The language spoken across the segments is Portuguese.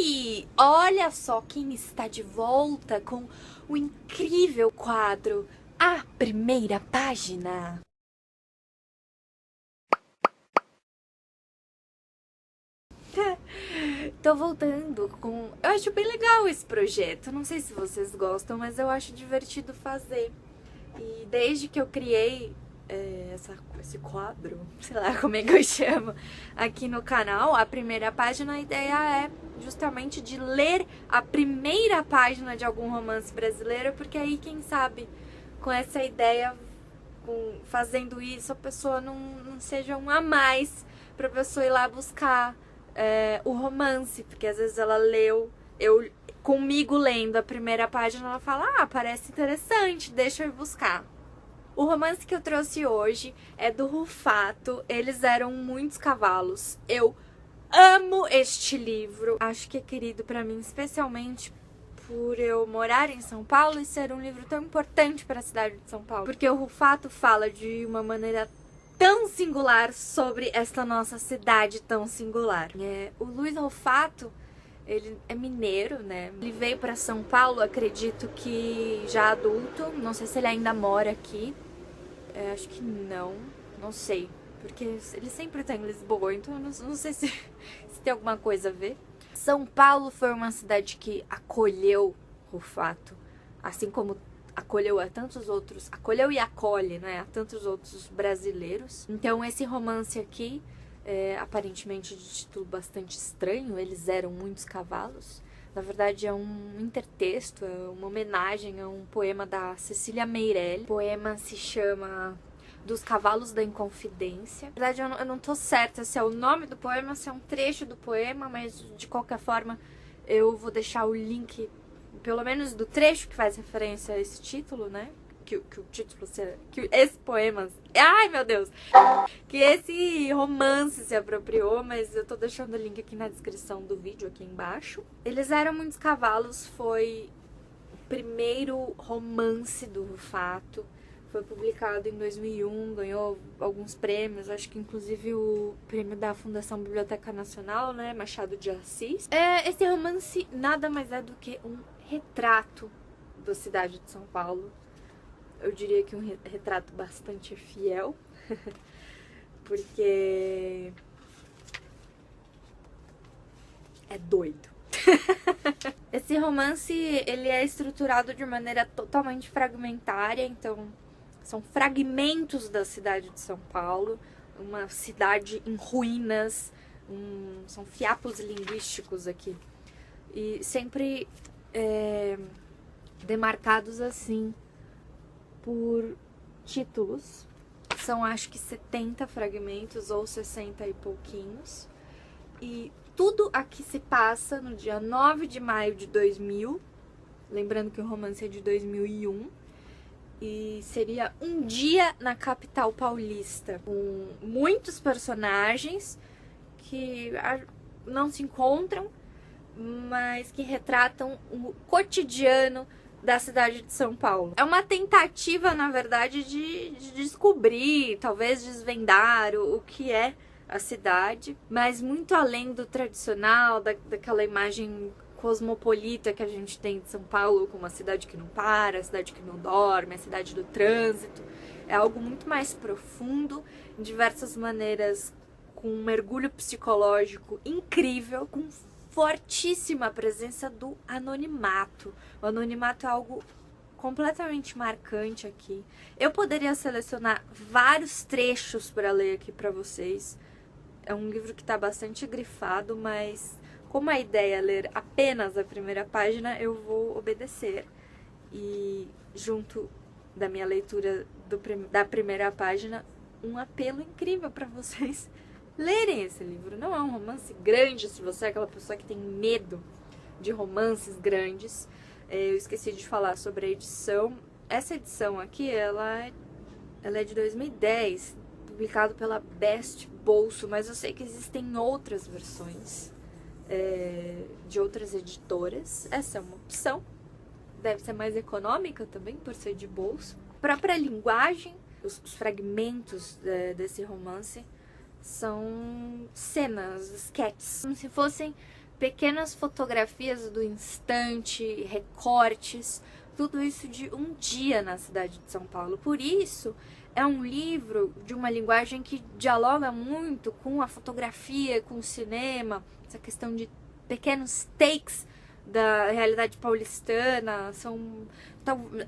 Oi! Olha só quem está de volta com o incrível quadro A Primeira Página. Tô voltando com... Eu acho bem legal esse projeto. Não sei se vocês gostam, mas eu acho divertido fazer. E desde que eu criei esse quadro, sei lá como é que eu chamo, aqui no canal, a primeira página, a ideia é justamente de ler a primeira página de algum romance brasileiro, porque aí, quem sabe, com essa ideia, fazendo isso, a pessoa não seja um a mais pra pessoa ir lá buscar o romance, porque às vezes ela leu, comigo lendo a primeira página, ela fala, ah, parece interessante, deixa eu ir buscar. O romance que eu trouxe hoje é do Rufato, Eles Eram Muitos Cavalos. Eu amo este livro, acho que é querido pra mim, especialmente por eu morar em São Paulo e ser um livro tão importante para a cidade de São Paulo. Porque o Rufato fala de uma maneira tão singular sobre esta nossa cidade tão singular. O Luiz Rufato, ele é mineiro, né? Ele veio para São Paulo, acredito que já adulto. Não sei se ele ainda mora aqui. Acho que não sei. Porque ele sempre tá em Lisboa, então eu não sei se tem alguma coisa a ver. São Paulo foi uma cidade que acolheu Rufato, assim como acolheu a tantos outros, acolheu e acolhe, né, a tantos outros brasileiros. Então esse romance aqui, aparentemente de título bastante estranho, Eles Eram Muitos Cavalos, na verdade é um intertexto, é uma homenagem a um poema da Cecília Meirelles. O poema se chama Dos Cavalos da Inconfidência. Na verdade, eu não tô certa se é o nome do poema, se é um trecho do poema, mas de qualquer forma eu vou deixar o link, pelo menos do trecho que faz referência a esse título, né? Que o título seja... Que esse poema... Ai, meu Deus! Que esse romance se apropriou, mas eu tô deixando o link aqui na descrição do vídeo, aqui embaixo. Eles Eram Muitos Cavalos foi o primeiro romance do Rufato. Foi publicado em 2001, ganhou alguns prêmios, acho que inclusive o prêmio da Fundação Biblioteca Nacional, né, Machado de Assis. Esse romance nada mais é do que um retrato da cidade de São Paulo. Eu diria que um retrato bastante fiel, porque é doido. Esse romance, ele é estruturado de maneira totalmente fragmentária, então são fragmentos da cidade de São Paulo, uma cidade em ruínas, são fiapos linguísticos aqui. E sempre demarcados assim por títulos. São acho que 70 fragmentos ou 60 e pouquinhos. E tudo aqui se passa no dia 9 de maio de 2000. Lembrando que o romance é de 2001. E seria um dia na capital paulista, com muitos personagens que não se encontram, mas que retratam o cotidiano da cidade de São Paulo. É uma tentativa, na verdade, de descobrir, talvez desvendar o que é a cidade, mas muito além do tradicional, daquela imagem cosmopolita que a gente tem de São Paulo, como a cidade que não para, a cidade que não dorme, a cidade do trânsito. É algo muito mais profundo, em diversas maneiras, com um mergulho psicológico incrível, com fortíssima presença do anonimato. O anonimato é algo completamente marcante aqui. Eu poderia selecionar vários trechos para ler aqui para vocês. É um livro que está bastante grifado, mas como a ideia é ler apenas a primeira página, eu vou obedecer. E junto da minha leitura da primeira página, um apelo incrível para vocês lerem esse livro. Não é um romance grande, se você é aquela pessoa que tem medo de romances grandes. Eu esqueci de falar sobre a edição. Essa edição aqui, ela é de 2010, publicado pela Best Bolso, mas eu sei que existem outras versões de outras editoras. Essa é uma opção. Deve ser mais econômica também, por ser de bolso. A própria linguagem, os fragmentos desse romance são cenas, sketches, como se fossem pequenas fotografias do instante, recortes, tudo isso de um dia na cidade de São Paulo. Por isso, é um livro de uma linguagem que dialoga muito com a fotografia, com o cinema, essa questão de pequenos takes da realidade paulistana.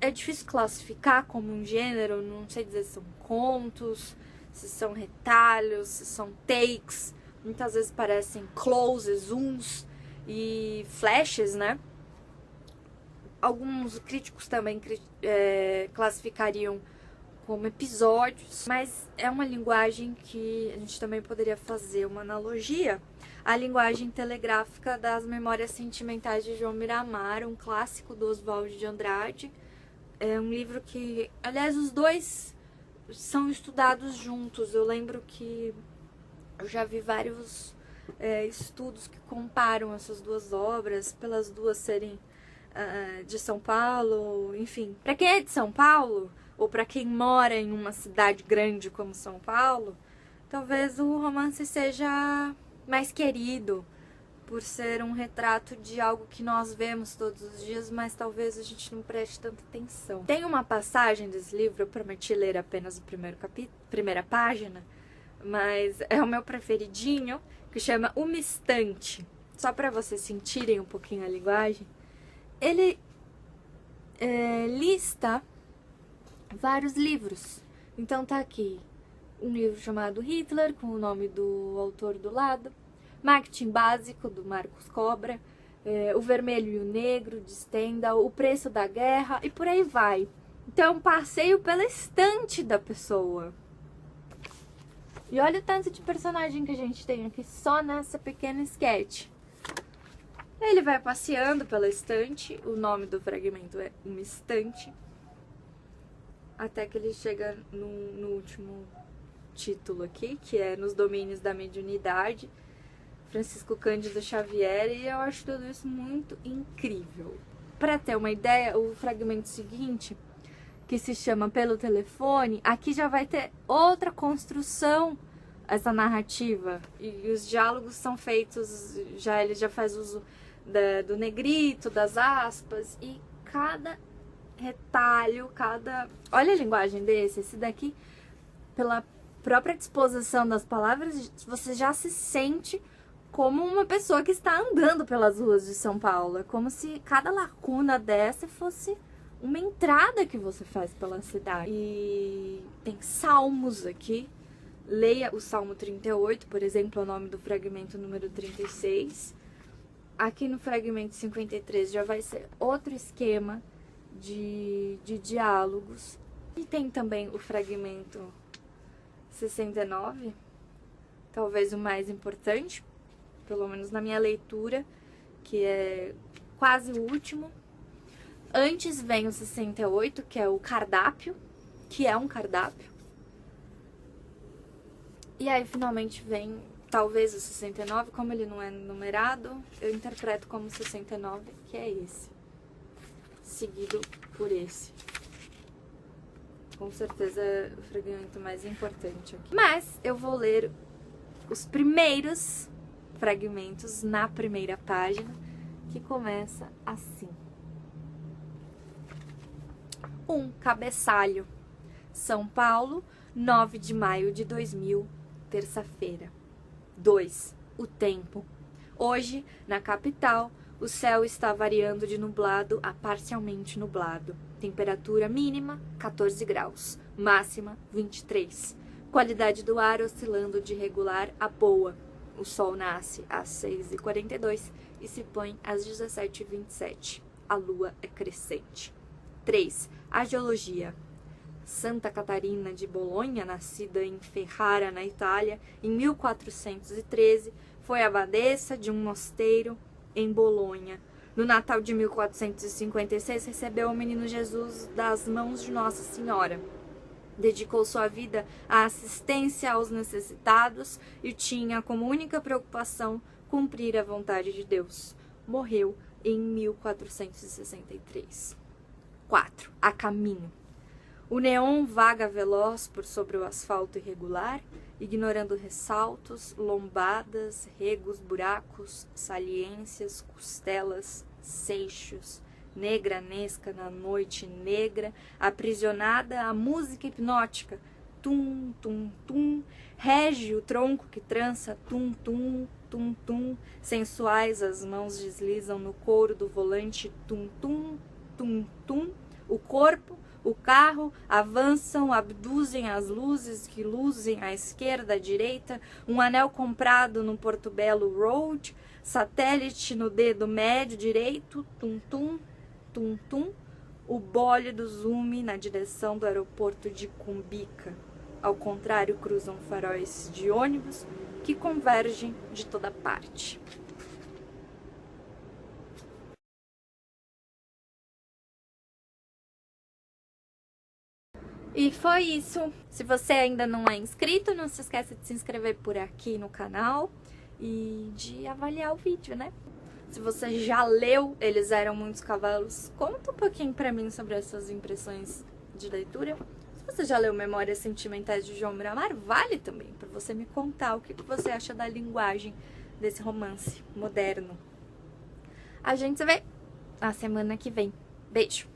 É difícil classificar como um gênero, não sei dizer se são contos, se são retalhos, se são takes. Muitas vezes parecem closes, zooms e flashes, né? Alguns críticos também classificariam como episódios, mas é uma linguagem que a gente também poderia fazer uma analogia à linguagem telegráfica das Memórias Sentimentais de João Miramar, um clássico do Oswald de Andrade. É um livro que, aliás, os dois são estudados juntos. Eu lembro que eu já vi vários estudos que comparam essas duas obras, pelas duas serem de São Paulo, enfim. Para quem é de São Paulo, ou para quem mora em uma cidade grande como São Paulo, talvez o romance seja mais querido, por ser um retrato de algo que nós vemos todos os dias, mas talvez a gente não preste tanta atenção. Tem uma passagem desse livro, eu prometi ler apenas o primeira página, mas é o meu preferidinho, que chama Uma Estante. Só para vocês sentirem um pouquinho a linguagem. Ele lista vários livros. Então tá aqui um livro chamado Hitler, com o nome do autor do lado, Marketing Básico, do Marcos Cobra, O Vermelho e o Negro, de Stendhal, O Preço da Guerra, e por aí vai. Então é um passeio pela estante da pessoa. E olha o tanto de personagem que a gente tem aqui só nessa pequena sketch. Ele vai passeando pela estante, o nome do fragmento é Uma Estante, até que ele chega no último título aqui, que é Nos Domínios da Mediunidade, Francisco Cândido Xavier, e eu acho tudo isso muito incrível. Para ter uma ideia, o fragmento seguinte, que se chama Pelo Telefone, aqui já vai ter outra construção, essa narrativa, e os diálogos são feitos, ele já faz uso do negrito, das aspas, e cada retalho, olha a linguagem esse daqui, pela própria disposição das palavras, você já se sente como uma pessoa que está andando pelas ruas de São Paulo. É como se cada lacuna dessa fosse uma entrada que você faz pela cidade. E tem salmos aqui. Leia o Salmo 38, por exemplo, é o nome do fragmento número 36. Aqui no fragmento 53 já vai ser outro esquema de diálogos. E tem também o fragmento 69, talvez o mais importante, pelo menos na minha leitura, que é quase o último. Antes vem o 68, que é o cardápio, que é um cardápio. E aí finalmente vem talvez o 69, como ele não é numerado, eu interpreto como 69, que é esse, seguido por esse. Com certeza é o fragmento mais importante aqui. Mas eu vou ler os primeiros fragmentos na primeira página, que começa assim. 1. Cabeçalho. São Paulo, 9 de maio de 2000, terça-feira. 2. O tempo. Hoje, na capital, o céu está variando de nublado a parcialmente nublado. Temperatura mínima, 14 graus. Máxima, 23. Qualidade do ar oscilando de regular a boa. O sol nasce às 6h42 e se põe às 17h27. A lua é crescente. 3. A geologia. Santa Catarina de Bolonha, nascida em Ferrara, na Itália, em 1413, foi abadesa de um mosteiro em Bolonha. No Natal de 1456, recebeu o menino Jesus das mãos de Nossa Senhora. Dedicou sua vida à assistência aos necessitados e tinha como única preocupação cumprir a vontade de Deus. Morreu em 1463. 4. A caminho. O neon vaga veloz por sobre o asfalto irregular, ignorando ressaltos, lombadas, regos, buracos, saliências, costelas, seixos, negranesca na noite negra, aprisionada à música hipnótica, tum, tum, tum, rege o tronco que trança, tum, tum, tum, tum, sensuais as mãos deslizam no couro do volante, tum, tum, tum, tum, o corpo, o carro, avançam, abduzem as luzes que luzem à esquerda, à direita, um anel comprado no Porto Belo Road, satélite no dedo médio direito, tum, tum, tum, tum, o bólido zume na direção do aeroporto de Cumbica. Ao contrário, cruzam faróis de ônibus que convergem de toda parte. E foi isso. Se você ainda não é inscrito, não se esqueça de se inscrever por aqui no canal e de avaliar o vídeo, né? Se você já leu Eles Eram Muitos Cavalos, conta um pouquinho pra mim sobre as suas impressões de leitura. Se você já leu Memórias Sentimentais de João Miramar, vale também pra você me contar o que você acha da linguagem desse romance moderno. A gente se vê na semana que vem. Beijo!